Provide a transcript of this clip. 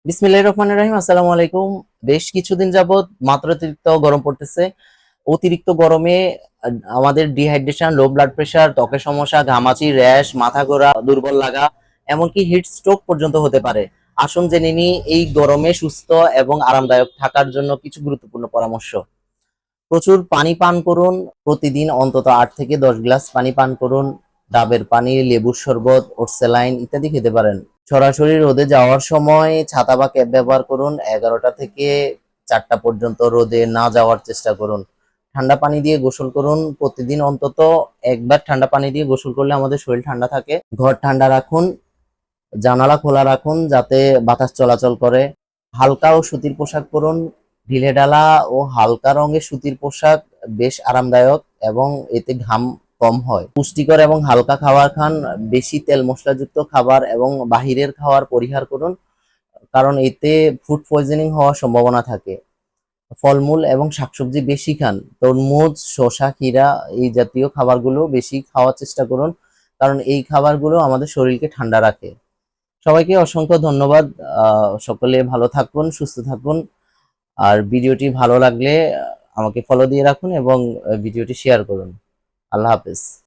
বিসমিল্লাহির রহমানির রহিম। আসসালামু আলাইকুম। বেশ কিছুদিন যাবত মাত্রাতিরিক্ত গরম পড়তেছে। অতিরিক্ত গরমে আমাদের ডিহাইড্রেশন, লো ব্লাড প্রেশার, ত্বকের সমস্যা, ঘামাচি, র্যাশ, মাথা ঘোরা, দুর্বল লাগা, এমনকি হিট স্ট্রোক পর্যন্ত হতে পারে। আসুন জেনে নিই এই গরমে সুস্থ এবং আরামদায়ক থাকার জন্য কিছু গুরুত্বপূর্ণ পরামর্শ। প্রচুর পানি পান করুন। প্রতিদিন অন্তত 8 থেকে 10 গ্লাস পানি পান করুন। ডাবের পানি, লেবুর শরবত, ওটসেলাইন ইত্যাদি খেতে পারেন। সরাসরি রোদে যাওয়ার সময় ছাতা বা ক্যাপ ব্যবহার করুন। 11টা থেকে 4টা পর্যন্ত রোদে না যাওয়ার চেষ্টা করুন। ঠান্ডা পানি দিয়ে গোসল করুন। প্রতিদিন অন্তত একবার ঠান্ডা পানি দিয়ে গোসল করলে আমাদের শরীর ঠান্ডা থাকে। ঘর ঠান্ডা রাখুন। জানালা খোলা রাখুন যাতে বাতাস চলাচল করে। হালকা ও সুতির পোশাক পরুন। ঢিলেঢালা ও হালকা রঙের সুতির পোশাক বেশ আরামদায়ক এবং এতে ঘাম কম হয়। পুষ্টিকর এবং হালকা খাবার খান। বেশি তেল মশলাযুক্ত খাবার এবং বাহিরের খাবার পরিহার করুন, কারণ এতে ফুড পয়জনিং হওয়ার সম্ভাবনা থাকে। ফলমূল এবং শাকসবজি বেশি খান। তরমুজ, শসা, ক্ষীরা এই জাতীয় খাবারগুলো বেশি খাওয়ার চেষ্টা করুন, কারণ এই খাবারগুলো আমাদের শরীরকে ঠান্ডা রাখে। সবাইকে অসংখ্য ধন্যবাদ। সকলে ভালো থাকুন, সুস্থ থাকুন। আর ভিডিওটি ভালো লাগলে আমাকে ফলো দিয়ে রাখুন এবং ভিডিওটি শেয়ার করুন। আল্লাহ হাফেজ।